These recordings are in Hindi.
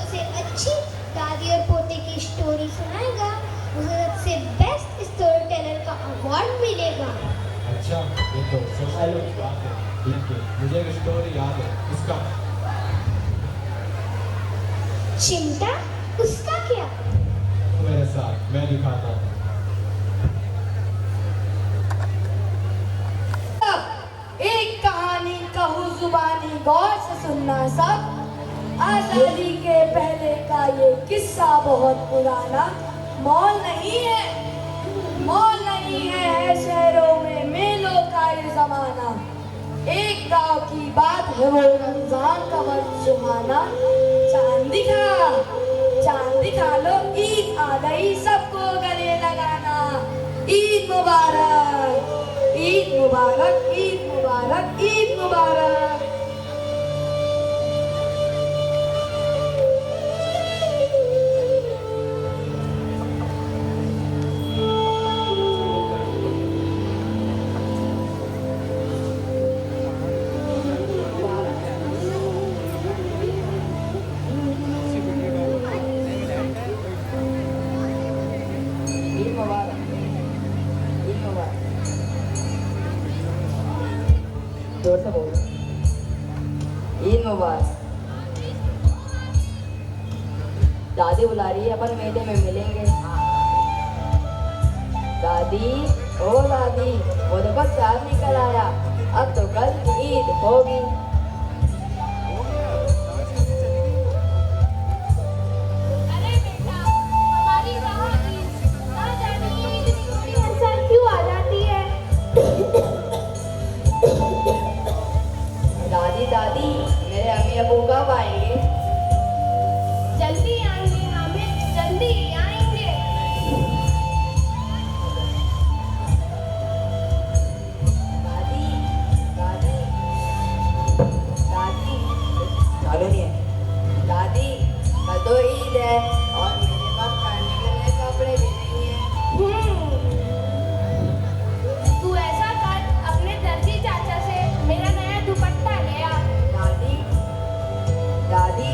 सबसे अच्छी दादी और पोते की स्टोरी सुनाएगा उसे सबसे बेस्ट स्टोरी टेलर का अवार्ड मिलेगा। अच्छा, ये तो सोशल की बात है। ठीक है, मुझे एक स्टोरी याद है। उसका चिमटा, उसका क्या? मेरे साथ, मैं दिखाता हूँ। एक कहानी कहूँ जुबानी गौर से सुनना सब। आजादी के पहले का ये किस्सा बहुत पुराना। मॉल नहीं है शहरों में मेलों का ये जमाना। एक गांव की बात है वो रमजान का वक्त सुहाना। चांद दिखा लो ईद आ गई सबको गले लगाना। ईद मुबारक, ईद मुबारक, ईद मुबारक, ईद मुबारक। ईद मुबारक, ईद मुबारक। जोर से बोलो। ईद मुबारक। दादी बुला रही है, अपन मेले में मिलेंगे। दादी, ओ दादी, वो देखो चाँद निकल आया। अब तो कल की ईद होगी। अरे बेटा, हमारी कहाँ ईद? ना जाने ये ईद स्टोरी हर साल क्यों आ जाती है? दादी, मेरे अम्मी अबू कब आएंगे? जल्दी आएंगे हामिद, जल्दी आएंगे। दादी, दादी, दादी, चालू नहीं है। दादी, कल तो ईद है और मेरे पास पहनने के लिए कपड़े भी नहीं है। तू ऐसा कर, अपने दर्जी चाचा से मेरा नया दुपट्टा ले आ। दादी, दादी,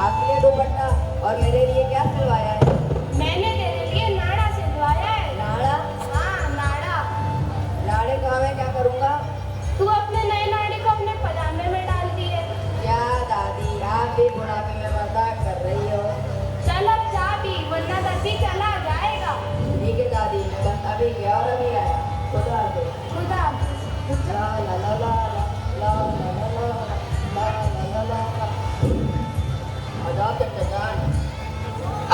आपके लिए दुपट्टा और मेरे लिए क्या सिलवाया है? मैंने तेरे लिए नाड़ा सिलवाया है। नाड़ा? हाँ, नाड़ा। नाड़े का मैं क्या करूँगा? तू अपने नए नाड़े को अपने पजामे में डाल दिए। क्या दादी, आप भी बुढ़ापे में मजाक कर रही हो? चल अब जा भी, वरना दर्जी चला जाएगा। ठीक है दादी, मैं बस अभी गया और अभी आया। खुदा हाफिज़। खुदा हाफिज़। ला ला ला ला ला ला ला ला ला ला ला ला ला। आदाब चाचा जान।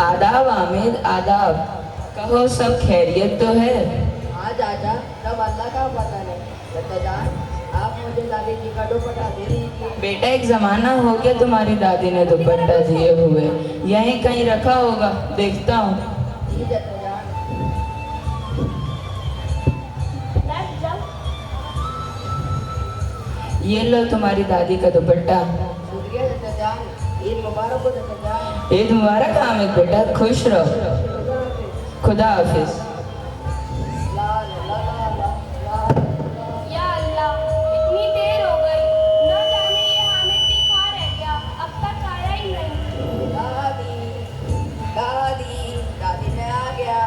आदाब आमिद, आदाब। कहो सब खैरियत तो है? हाँ चाचा, सब अल्लाह का पता नहीं। चाचा जान, आप मुझे दादी जी का दुपट्टा दे दीजिए। बेटा एक जमाना हो गया तुम्हारी दादी ने दुपट्टा दिए हुए। यहीं कहीं रखा होगा, देखता हूँ। जी चाचा जान। बैठ जाओ। ये लो तुम्हारी दादी का दुपट्टा। शुक्रिया चाचा जान। ईद मुबारक हो चाचा जान। ईद मुबारक आमिद बेटा, खुश रहो। खुदा हाफिज। ला ला ला ला ला ला ला। या अल्लाह, इतनी देर हो गई, न जाने ये हामिद भी कहाँ रह गया, अब तक आया ही नहीं। दादी, दादी, दादी मैं आ गया।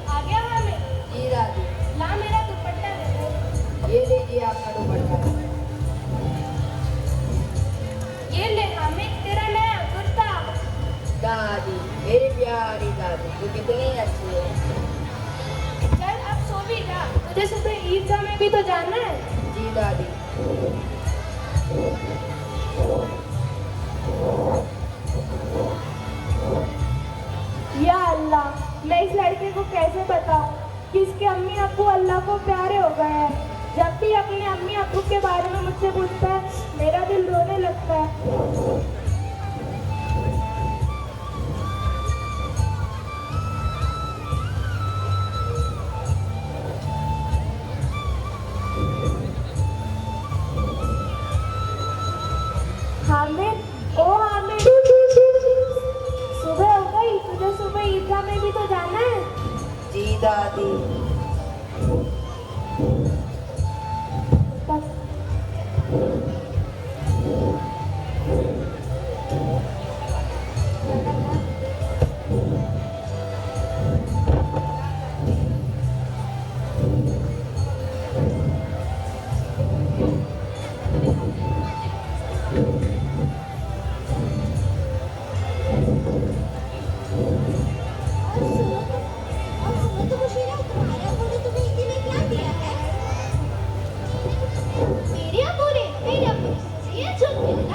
आ गया हामिद? जी दादी। ला मेरा दुपट्टा दे दो। ये लीजिए आपका दुपट्टा। ये ले हामिद, तेरा नया कुर्ता। दादी, मेरी प्यारी दादी, तू कितनी अच्छी है। चल अब सो भी जा, तुझे सुबह ईदगाह में भी तो जाना है। जी दादी। या अल्लाह, मैं इस लड़के को कैसे बताऊं कि इसके अम्मी अब्बू अल्लाह को प्यारे हो गए हैं। जब भी अपने अम्मी अब्बू के बारे में मुझसे पूछता है, मेरा दिल रोने लगता है। हामिद, ओ हामिद, सुबह हो गई, तुझे सुबह ईदगाह में भी तो जाना है। जी दादी। बस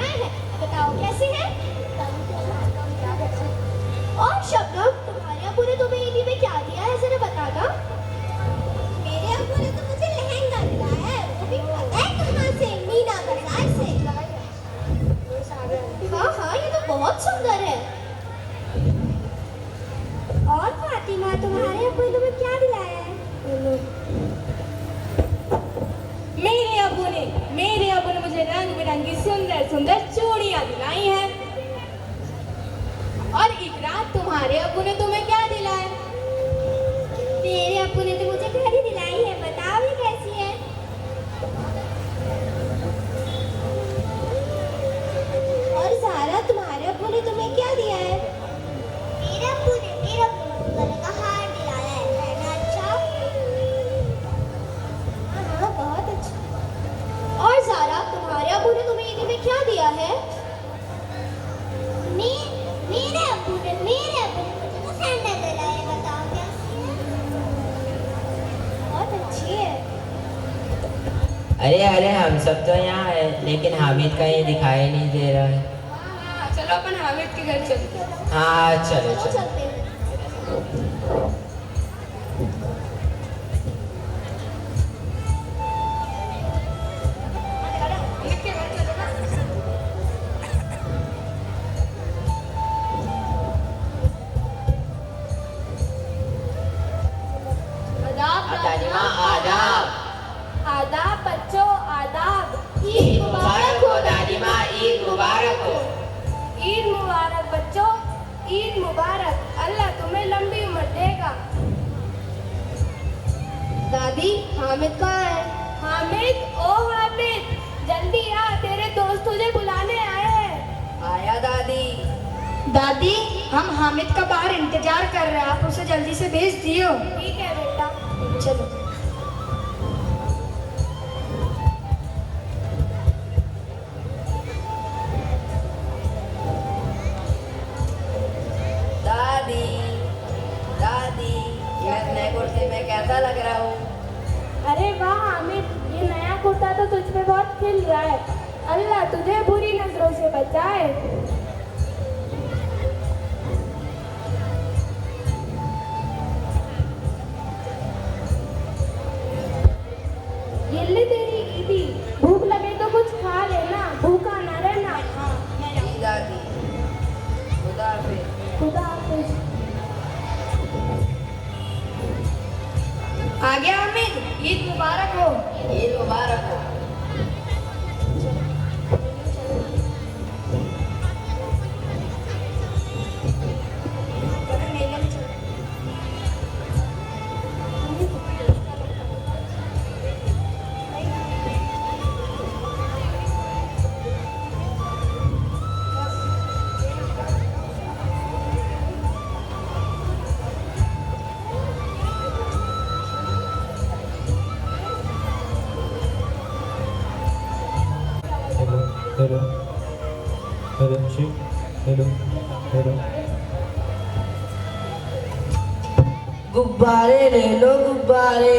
मैं है, बताओ कैसे है? और शबनम, तुम्हारे अब्बू ने तुम्हें ईदी में क्या दिया है जरा बताना। मेरे अब्बू ने तो मुझे लहंगा दिलाया है, वो भी पता है कहाँ से? मीना बाजार से। हाँ हाँ, ये तो बहुत सुंदर है। और फातिमा, तुम्हारे अब्बू ने तुम्हें क्या दिलाया है? मेरे अब्बू ने मुझे रंग बिरंगी सुंदर सुंदर चूड़ियां दिलाई हैं। और इकरा, तुम्हारे अब्बू ने तुम्हें क्या दिलाया? मेरे अब्बू ने तो मुझे घड़ी दिलाई है, बताओ ये कैसी है? और ज़ारा, तुम्हारे अब्बू ने तुम्हें क्या दिया है? मेरे अब्बू ने गले का हार दिलाया है, है ना? अच्छा, हाँ बहुत अच्छा। और ज़ारा, तुम्हारे अब्बू ने तुम्हें ईदी में क्या दिया है? मेरे अब्बू ने मुझे तो सैंडल दिलाया है, बताओ कैसी है? बहुत अच्छी है। अरे अरे हम सब तो यहाँ है, लेकिन हामिद कहीं दिखाई नहीं दे रहा है। हाँ, चलो अपन हामिद के घर चलते हैं। हाँ चलो चलो चलो। चलते हैं। हामिद के घर चलो ना। दादी माँ आदाब। आदाब बच्चों, आदाब। ईद मुबारक हो दादी माँ, ईद मुबारक हो। ईद मुबारक बच्चों, ईद मुबारक। अल्लाह तुम्हें लंबी उम्र देगा। दादी, हामिद कहाँ है? हामिद, ओ हामिद, जल्दी आ, तेरे दोस्त तुझे बुलाने आए हैं। आया दादी। दादी, हम हामिद का बाहर इंतजार कर रहे हैं, आप उसे जल्दी से भेज दियो। ठीक है बेटा। चलो। दादी, दादी, मैं नए कुर्ते में कैसा लग रहा हूँ? अरे वाह हामिद, ये नया कुर्ता तो तुझ पे बहुत खिल रहा है। अल्लाह तुझे बुरी नजरों से बचाए। ये ले तेरी ईदी, भूख लगे तो कुछ खा लेना, भूखा ना रहना। जी दादी, खुदा हाफिज। खुदा हाफिज। आ गया हामिद, ईद मुबारक हो। ईद मुबारक हो। Hello. Hello, chick. Hello. Hello. गुब्बारे ले लो गुब्बारे,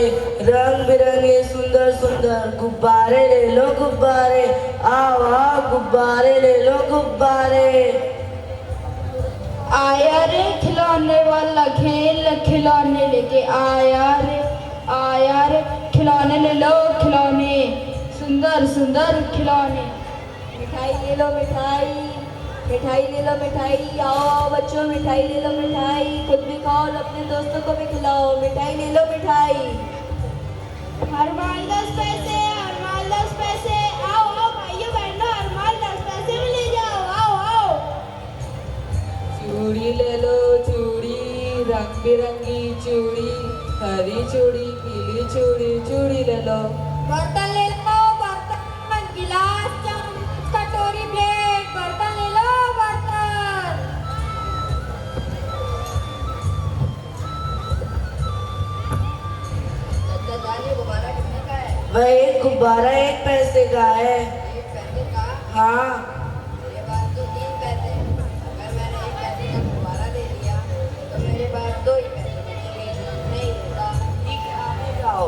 रंग बिरंगे सुंदर सुंदर गुब्बारे ले लो गुब्बारे। आओ आओ गुब्बारे ले लो गुब्बारे। आया रे खिलौने वाला खेल, खिलौने लेके आया रे खिलौने ले लो खिलौने, सुंदर सुंदर खिलौने। मिठाई ले लो मिठाई, मिठाई ले लो मिठाई। आओ बच्चों, मिठाई ले लो मिठाई, खुद भी खाओ और अपने दोस्तों को भी खिलाओ। मिठाई ले लो मिठाई। हर माल 10 पैसे, हर माल 10 पैसे। आओ आओ भाइयों बहनों, हर माल 10 पैसे में ले जाओ। आओ आओ। चूड़ी ले लो चूड़ी, रंग बिरंगी चूड़ी, हरी चूड़ी, पीली चूड़ी, चूड़ी ले लो। बर्तन ले लो, बर्तन, गिलास, चम्मच, कटोरी, प्लेट, बर्तन ले लो, बर्तन। दादी, गुब्बारा कितने का है? वह एक गुब्बारा 1 पैसे का है। 1 पैसे का? हाँ मेरे पास तो 3 पैसे। अगर मैंने 1 पैसे का गुब्बारा दे दिया तो मेरे पास 2 ही पैसे बचेंगे। नहीं देता। ठीक है, आने जाओ।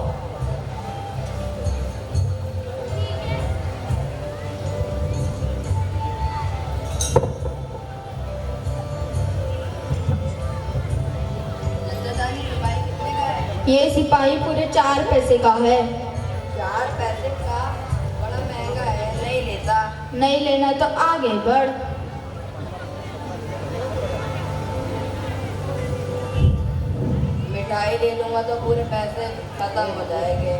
ये सिपाही पूरे 4 पैसे का है। 4 पैसे का? बड़ा महंगा है, नहीं लेता। नहीं लेना तो आगे बढ़। मिठाई ले लूंगा तो पूरे पैसे खत्म हो जाएंगे।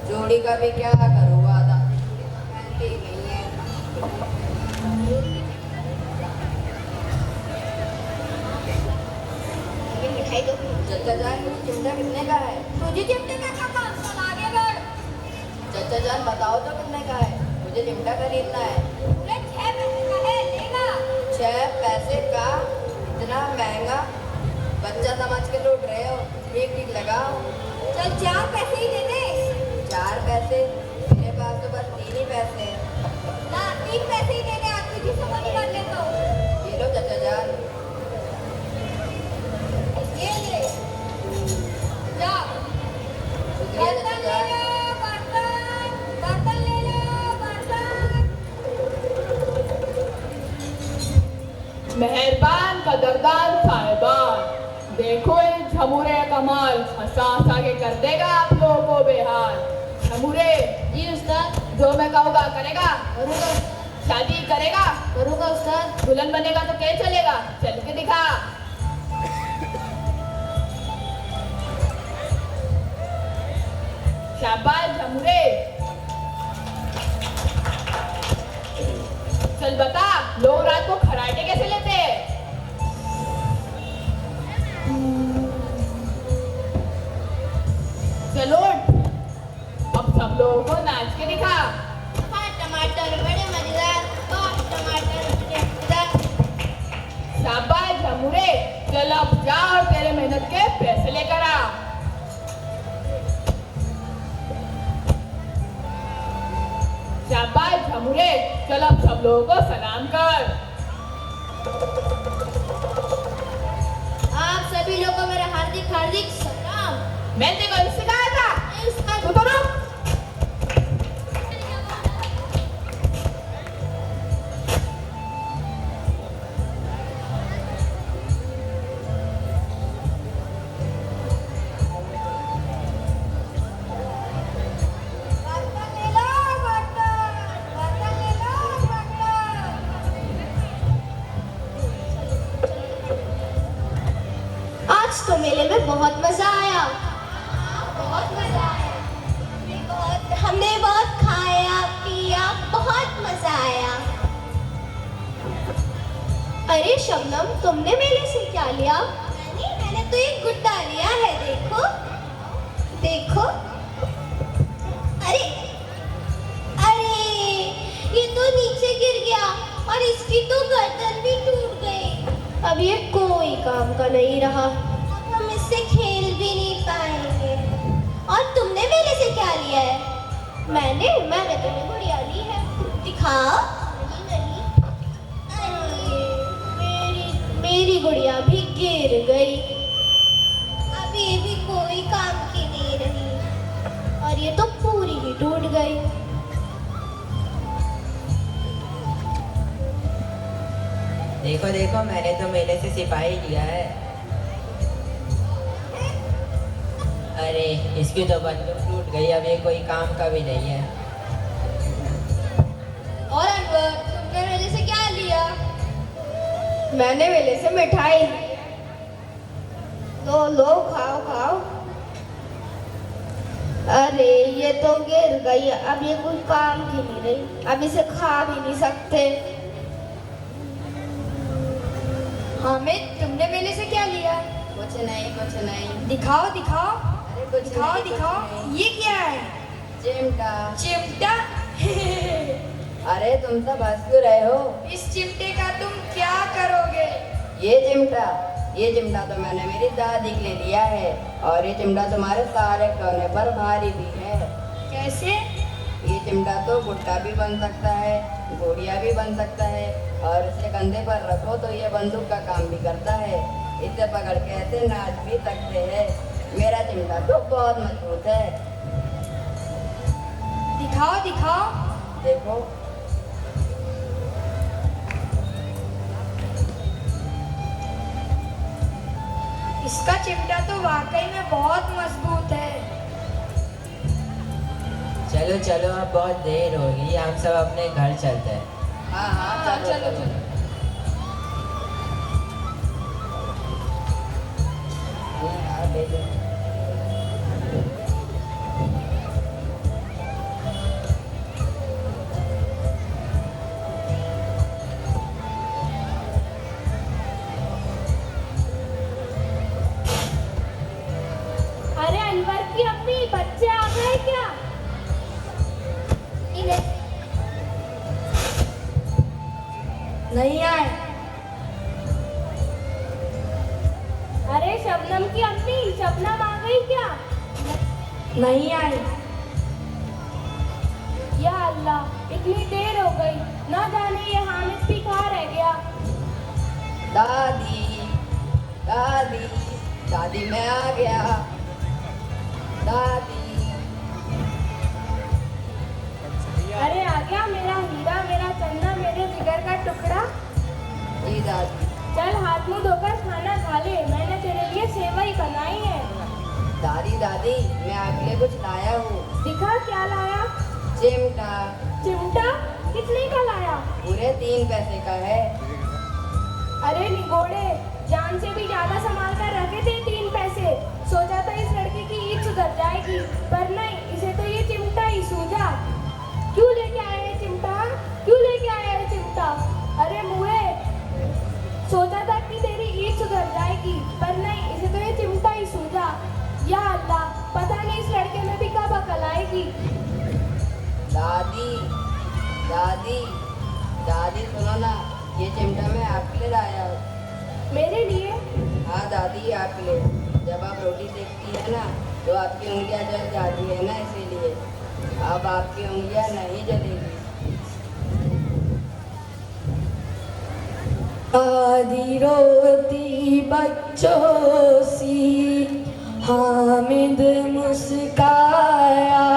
चूड़ी का भी क्या करूँगा, आधा पहनती ही नहीं है। ये मिठाई दो। चाचा जान, मुझे चिमटा कितने का है? तुझे चिमटे का क्या काम? चल आगे बढ़। चाचा जान बताओ तो कितने का है, मुझे चिमटा खरीदना है। पूरे 6 पैसे का है, लेगा? 6 पैसे का? इतना महंगा? बच्चा समझ के लूट रहे हो, ठीक ठीक लगाओ। चल 4 पैसे ही दे दे। 4 पैसे? मेरे पास तो बस 3 ही पैसे हैं। ना 3 पैसे ही दे दे, आज तुझे समझ कर ले तो। ये लो चाचा जान। ये ले। जा। शुक्रिया चाचा बर्तन ले जान। लो, बर्तन। बर्तन ले लो, बर्तन। मेहरबान कदरदान साहिबान, देखो ये झमुरे कमाल, हंसा हंसा के कर देगा आप लोगों को बेहाल। झमुरे जी उस्ताद। जो मैं कहूँगा करेगा? करूँगा। शादी करेगा? करूँगा उस्ताद। दुल्हन बनेगा तो क्या चलेगा? चल के दिखा। शाबाश झमुरे, चल बता, लोग रात को खराटे कैसे लेते हैं? चलो अब सब लोगों को नाच के दिखा। टमाटर बड़े मजेदार, टमाटर बड़े मजेदार। शाबाश झमुरे, चल अब जा और तेरे मेहनत के पैसे लेकर आ। शाबाश झमुरे, चल अब सब लोगों को सलाम कर। आप सभी लोगों को मेरा हार्दिक हार्दिक सलाम। मैंने तेरे को सिखाया था, तू तो रुक। बर्तन ले लो, बर्तन। बर्तन ले लो, बर्तन। आज तो मेले में बहुत मजा आया। बहुत मजा आया। हमने बहुत खाया पिया, बहुत मजा आया। अरे शबनम, तुमने मेले से क्या लिया? मैंने तो एक गुड्डा लिया है, देखो देखो। अरे अरे, ये तो नीचे गिर गया और इसकी तो गर्दन भी टूट गई। अब ये कोई काम का नहीं रहा। अब हम इससे खेल भी नहीं पाएंगे। और तुमने मेले से क्या लिया है? मैंने तो ये गुड़िया ली है। दिखाओ। नहीं अरे, मेरी गुड़िया भी गिर गई। अब ये भी कोई काम की नहीं रही और ये तो पूरी ही टूट गई। देखो देखो, मैंने तो मेले से सिपाही लिया है। अरे इसकी तो बंदूक टूट गई, अब ये कोई काम का भी नहीं है। और अनवर, तुमने मेले से क्या लिया? मैंने मेले से मिठाई ली। तो लो, खाओ खाओ। अरे ये तो गिर गई, अब ये कोई काम की नहीं रही, अब इसे खा भी नहीं सकते। हामिद, तुमने मेले से क्या लिया? कुछ नहीं, कुछ नहीं। दिखाओ दिखाओ। अरे कुछ दिखाओ नहीं, कुछ दिखाओ। नहीं। ये क्या है? चिमटा। चिमटा। अरे तुम सब हंस क्यों रहे हो? इस चिमटे का तुम क्या करोगे? ये चिमटा तो मैंने मेरी दादी के लिए लिया है, और ये चिमटा तुम्हारे सारे खिलौने पर भारी भी है। कैसे? ये चिमटा तो गुड्डा भी बन सकता है, गुड़िया भी बन सकता है, और इसे कंधे पर रखो तो ये बंदूक का काम भी करता है। इसे पकड़ के ऐसे नाच भी सकते हैं। मेरा चिमटा तो बहुत मजबूत है। दिखाओ दिखाओ। देखो। इसका चिमटा तो वाकई में बहुत मजबूत है। चलो चलो, अब बहुत देर हो गई, हम सब अपने घर चलते हैं। हाँ हाँ चलो चलो। हाँ, ले लो। अरे अनवर की अम्मी, बच्चे आ गए क्या? नहीं आए। अरे शबनम की अम्मी, शबनम आ गई क्या? नहीं आए। या अल्लाह, इतनी देर हो गई, ना जाने ये हामिद भी कहाँ रह गया। दादी दादी दादी मैं आ गया। दादी अरे आ गया मेरा हीरा, मेरा चंदा, मेरे जिगर का टुकड़ा। जी दादी। चल हाथ मुंह धोकर खाना खा ले, मैंने तेरे लिए सेवई बनाई है। दादी दादी मैं आपके लिए कुछ लाया हूँ। दिखा क्या लाया? चिमटा। चिमटा? कितने का लाया? पूरे 3 पैसे का है। अरे निगोड़े, जान से भी ज्यादा संभाल कर रखे थे 3 पैसे। सोचा था इस लड़के की ईद सुधर जाएगी, पर नहीं, इसे तो ये चिमटा ही सूझा। क्यों लेके आया है चिमटा? क्यों लेके आया है चिमटा? अरे मुए, सोचा था कि तेरी ईद सुधर जाएगी, पर नहीं, इसे तो ये चिमटा ही सूझा। या अल्लाह, पता नहीं इस लड़के में भी कब अकल आएगी। दादी दादी दादी सुनो ना, ये चिमटा मैं आपके लिए लाया हूँ। मेरे लिए? हाँ दादी आपके लिए। जब आप रोटी सेकती है ना तो आपकी उंगलियां जल जाती है ना, इसीलिए अब आपकी उंगलियां नहीं जलेगी। दादी रोती बच्चों सी, हामिद मुस्काया,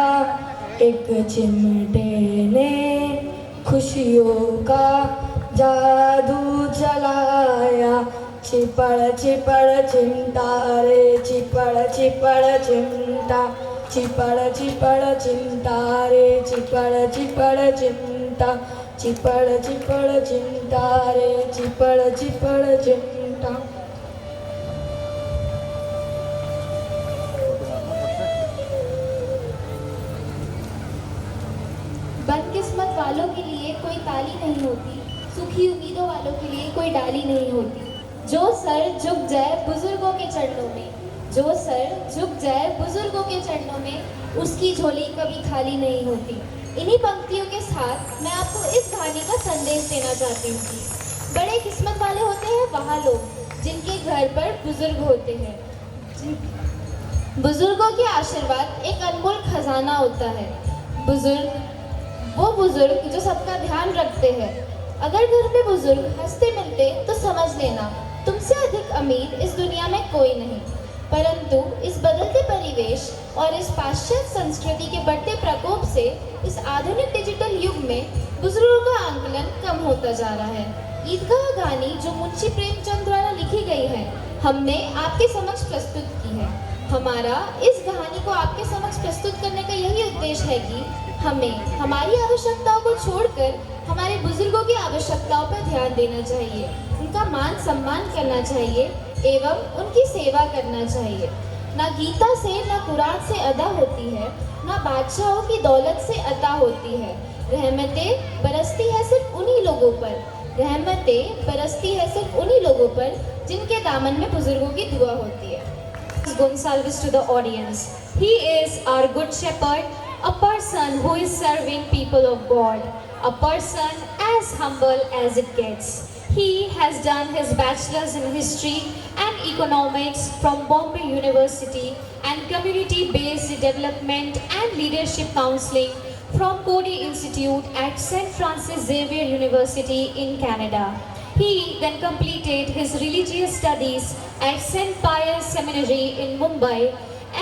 एक चिमटे ने खुशियों का जादू चलाया। चिपड़ चिपड़ चिमटा रे, चिपड़ चिपड़ चिमटा, चिपड़ चिपड़ चिमटा रे, चिपड़ चिपड़ चिमटा, चिपड़ चिपड़ चिमटा रे, चिपड़ चिपड़ चिमटा। बदकिस्मत वालों के लिए कोई ताली नहीं होती, सुखी उम्मीदों वालों के लिए कोई डाली नहीं होती। जो सर झुक जाए बुजुर्गों के चरणों में, जो सर झुक जाए बुजुर्गों के चरणों में, उसकी झोली कभी खाली नहीं होती। इन्हीं पंक्तियों के साथ मैं आपको इस कहानी का संदेश देना चाहती हूँ कि बड़े किस्मत वाले होते हैं वहाँ लोग जिनके घर पर बुजुर्ग होते हैं। बुजुर्गों के आशीर्वाद एक अनमोल खजाना होता है। वो बुजुर्ग जो सबका ध्यान रखते हैं। अगर घर में बुजुर्ग हंसते मिलते तो समझ लेना तुमसे अधिक अमीर इस दुनिया में कोई नहीं। परंतु इस बदलते परिवेश और इस पाश्चात्य संस्कृति के बढ़ते प्रकोप से इस आधुनिक डिजिटल युग में बुजुर्गों का आंकलन कम होता जा रहा है। ईदगाह गानी जो मुंशी प्रेमचंद द्वारा लिखी गई है, हमने आपके समक्ष प्रस्तुत की है। हमारा इस कहानी को आपके समक्ष प्रस्तुत करने का यही उद्देश्य है कि हमें हमारी आवश्यकताओं को छोड़कर हमारे बुजुर्गों की आवश्यकताओं पर ध्यान देना चाहिए, उनका मान सम्मान करना चाहिए एवं उनकी सेवा करना चाहिए। ना गीता से ना कुरान से अदा होती है, ना बादशाहों की दौलत से अता होती है। रहमतें बरसती है सिर्फ उन्हीं लोगों पर, रहमतें बरसती है सिर्फ उन्हीं लोगों पर जिनके दामन में बुजुर्गों की दुआ होती है। Gonsalves to the audience. He is our good shepherd, a person who is serving people of God, a person as humble as it gets. He has done his bachelor's in history and economics from Bombay University and community-based development and leadership counseling from Coady Institute at St. Francis Xavier University in Canada. He then completed his religious studies at St. Pius Seminary in Mumbai,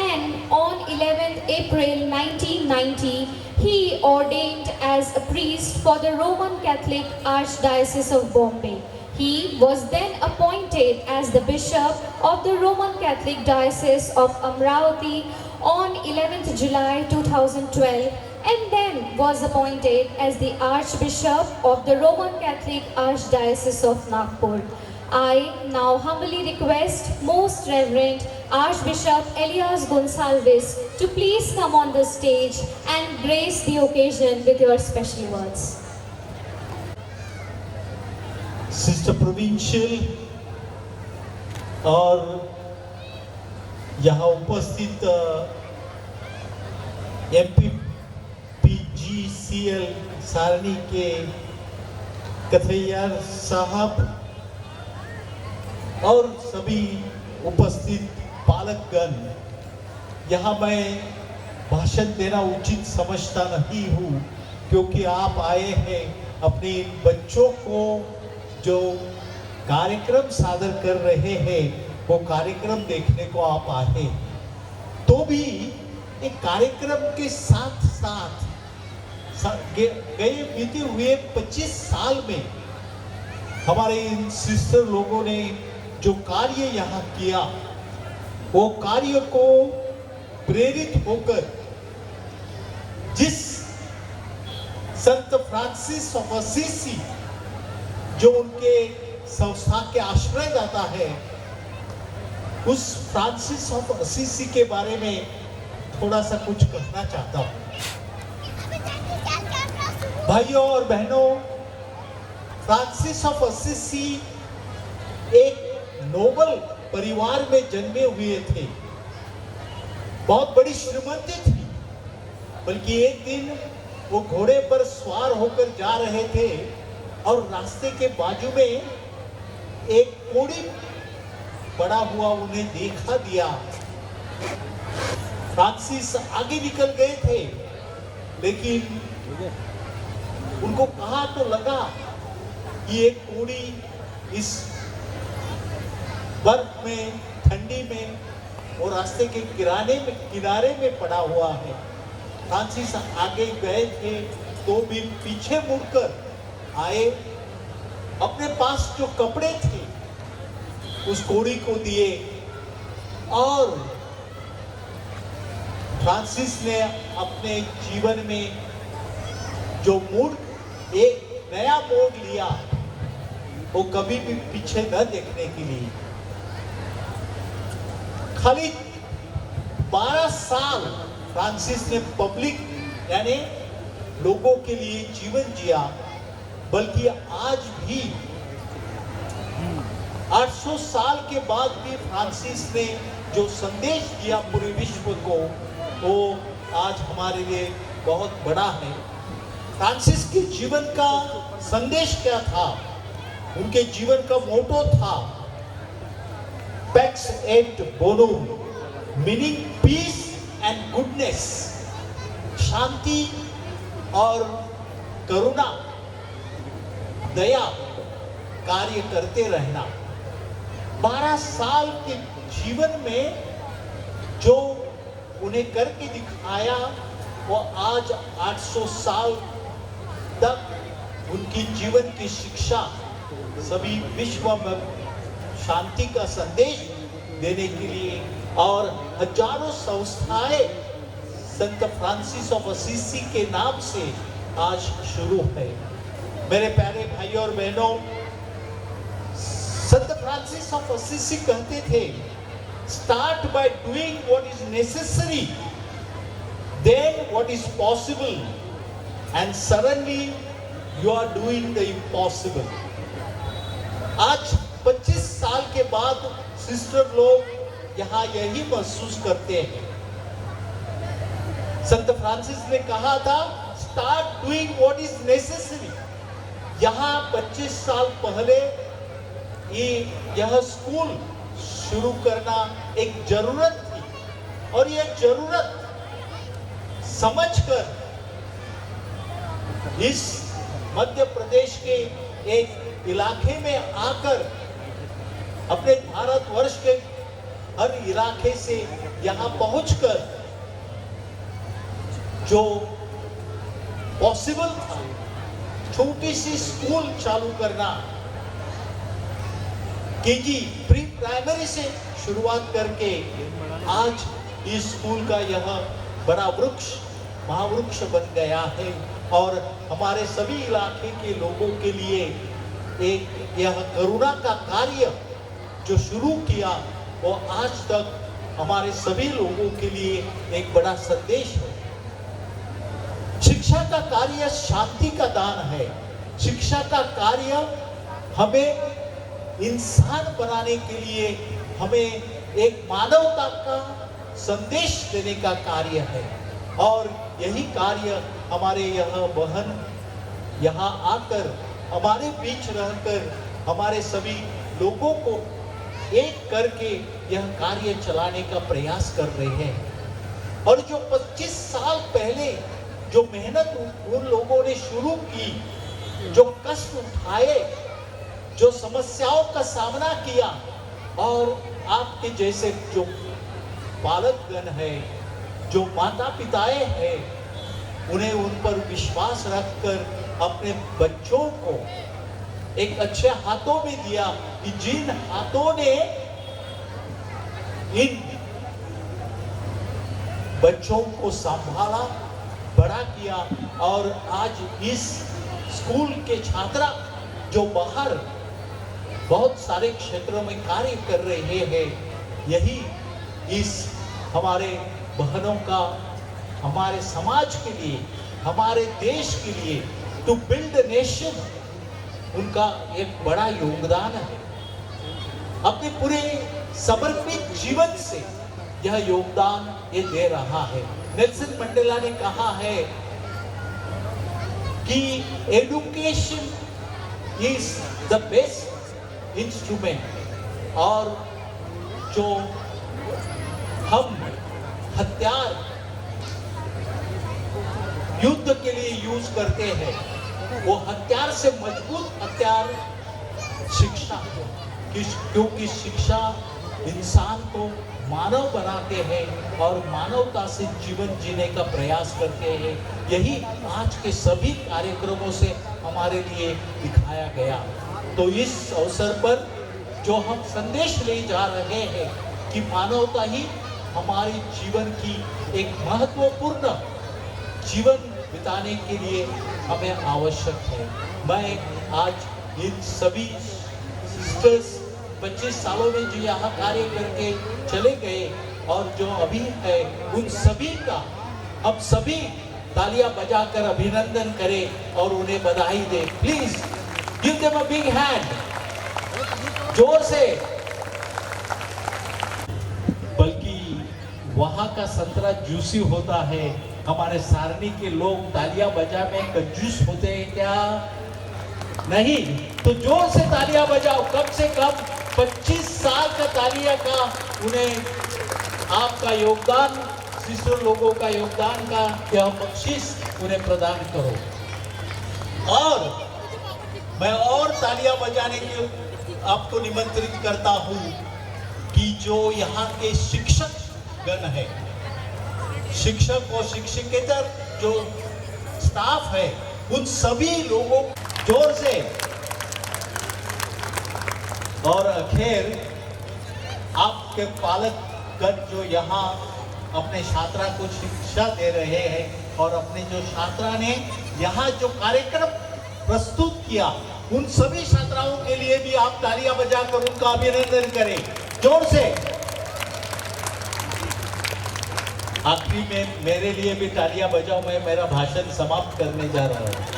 and on 11th April 1990, he ordained as a priest for the Roman Catholic Archdiocese of Bombay. He was then appointed as the Bishop of the Roman Catholic Diocese of Amravati on 11th July 2012 and then was appointed as the Archbishop of the Roman Catholic Archdiocese of Nagpur. I now humbly request Most Reverend Archbishop Elias Gonsalves to please come on the stage and grace the occasion with your special words. Sister provincial और यहाँ उपस्थित MPPGCL सारणी के कथैयार साहब और सभी उपस्थित पालकगण, यहाँ मैं भाषण देना उचित समझता नहीं हूँ क्योंकि आप आए हैं अपने बच्चों को जो कार्यक्रम सादर कर रहे हैं वो कार्यक्रम देखने को आप आए, तो भी एक कार्यक्रम के साथ साथ गए बीते हुए 25 साल में हमारे इन सिस्टर लोगों ने जो कार्य यहाँ किया, वो कार्य को प्रेरित होकर जिस संत फ्रांसिस ऑफ असीसी जो उनके संस्था के आश्रयदाता है, उस फ्रांसिस ऑफ असीसी के बारे में थोड़ा सा कुछ कहना चाहता हूँ। भाइयों और बहनों, फ्रांसिस ऑफ असीसी एक नोबल परिवार में जन्मे हुए थे। बहुत बड़ी श्रीमंती थी, बल्कि एक दिन वो घोड़े पर सवार होकर जा रहे थे और रास्ते के बाजू में एक कोढ़ी पड़ा हुआ उन्हें देखा दिया। फ्रांसिस आगे निकल गए थे, लेकिन उनको कहा तो लगा कि एक कोढ़ी इस बर्फ में, ठंडी में और रास्ते के किनारे में पड़ा हुआ है। फ्रांसिस आगे गए थे तो भी पीछे मुड़कर आए, अपने पास जो कपड़े थे उस कोढ़ी को दिए और फ्रांसिस ने अपने जीवन में जो एक नया मोड़ लिया, वो कभी भी पीछे न देखने के लिए। खाली 12 साल फ्रांसिस ने पब्लिक यानी लोगों के लिए जीवन जिया, बल्कि आज भी 800 साल के बाद भी फ्रांसिस ने जो संदेश दिया पूरे विश्व को, वो आज हमारे लिए बहुत बड़ा है। फ्रांसिस के जीवन का संदेश क्या था? उनके जीवन का मोटो था pax et bonum, meaning peace and goodness, शांति और करुणा, दया कार्य करते रहना। 12 साल के जीवन में जो उन्हें करके दिखाया, वो आज 800 साल तक उनकी जीवन की शिक्षा सभी विश्व में शांति का संदेश देने के लिए और हजारों संस्थाएं संत फ्रांसिस ऑफ असीसी के नाम से आज शुरू है। मेरे प्यारे भाइयों और बहनों, संत फ्रांसिस ऑफ असीसी कहते थे, start by doing what is necessary, then what is possible, and suddenly you are doing the impossible. आज 25 साल के बाद सिस्टर लोग यहाँ यही महसूस करते हैं। संत फ्रांसिस ने कहा था, start doing what is necessary. यहाँ 25 साल पहले यह स्कूल शुरू करना एक जरूरत थी और यह जरूरत समझकर इस मध्य प्रदेश के एक इलाके में आकर अपने भारतवर्ष के हर इलाके से यहाँ पहुंचकर जो पॉसिबल था, छोटी सी स्कूल चालू करना, केजी प्री प्राइमरी से शुरुआत करके आज इस स्कूल का यह बड़ा वृक्ष महावृक्ष बन गया है और हमारे सभी इलाके के लोगों के लिए एक यह करुणा का कार्य जो शुरू किया वो आज तक हमारे सभी लोगों के लिए एक बड़ा संदेश है। शिक्षा का कार्य शांति का दान है। शिक्षा का कार्य हमें इंसान बनाने के लिए, हमें एक मानवता का संदेश देने का कार्य है और यही कार्य हमारे यह बहन यहाँ आकर हमारे बीच रहकर हमारे सभी लोगों को एक करके यह कार्य चलाने का प्रयास कर रहे हैं। और जो 25 साल पहले जो मेहनत उन लोगों ने शुरू की, जो कष्ट उठाए, जो समस्याओं का सामना किया और आपके जैसे जो पालकगण है, जो माता पिताएं हैं, उन्हें उन पर विश्वास रखकर अपने बच्चों को एक अच्छे हाथों में दिया कि जिन हाथों ने इन बच्चों को संभाला, बड़ा किया और आज इस स्कूल के छात्रा जो बाहर बहुत सारे क्षेत्रों में कार्य कर रहे हैं, यही इस हमारे बहनों का हमारे समाज के लिए, हमारे देश के लिए, टू बिल्ड अ नेशन, उनका एक बड़ा योगदान है। अपने पूरे समर्पित जीवन से यह योगदान ये दे रहा है। नेल्सन मंडेला ने कहा है कि education is the best instrument, और जो हम हथियार युद्ध के लिए यूज करते हैं, वो हथियार से मजबूत हथियार शिक्षा है, क्योंकि शिक्षा इंसान को मानव बनाते हैं और मानवता से जीवन जीने का प्रयास करते हैं। यही आज के सभी कार्यक्रमों से हमारे लिए दिखाया गया। तो इस अवसर पर जो हम संदेश ले जा रहे हैं कि मानवता ही हमारे जीवन की एक महत्वपूर्ण जीवन बिताने के लिए हमें आवश्यक है। मैं आज इन सभी सिस्टर्स 25 सालों में जो यहाँ कार्य करके चले गए और जो अभी है, उन सभी का हम सभी तालियां बजाकर अभिनंदन करें और उन्हें बधाई दें। Please give them a big hand, जोर से। बल्कि वहाँ का संतरा जूसी होता है। हमारे सारनी के लोग तालियां बजा में कंजूस होते हैं क्या? नहीं। तो जोर से तालियां बजाओ, कम से कम 25 साल का तालियां का उन्हें आपका योगदान, सिस्टर लोगों का योगदान का यह बख्शिश उन्हें प्रदान करो। और मैं और तालियां बजाने के आपको निमंत्रित करता हूं कि जो यहाँ के शिक्षक गण है, शिक्षक और शिक्षकेतर जो स्टाफ है, उन सभी लोगों जोर से। और आखिर आपके पालकगण जो यहाँ अपने छात्रा को शिक्षा दे रहे हैं और अपने जो छात्रा ने यहाँ जो कार्यक्रम प्रस्तुत किया, उन सभी छात्राओं के लिए भी आप तालियां बजाकर उनका अभिनंदन करें जोर से। आखिरी में मेरे लिए भी तालियां बजाओ, मैं मेरा भाषण समाप्त करने जा रहा हूं।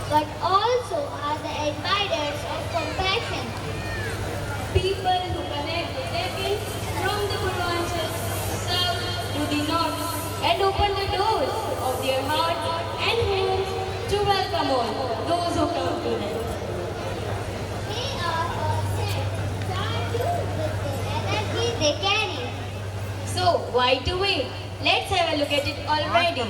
But also are the admirers of compassion. People who connect the temple from the Purvanchal south to the north and open the doors of their heart and homes to welcome all those who come to them. They are all sent, charged with the energy they carry. So why to wait? Let's have a look at it already.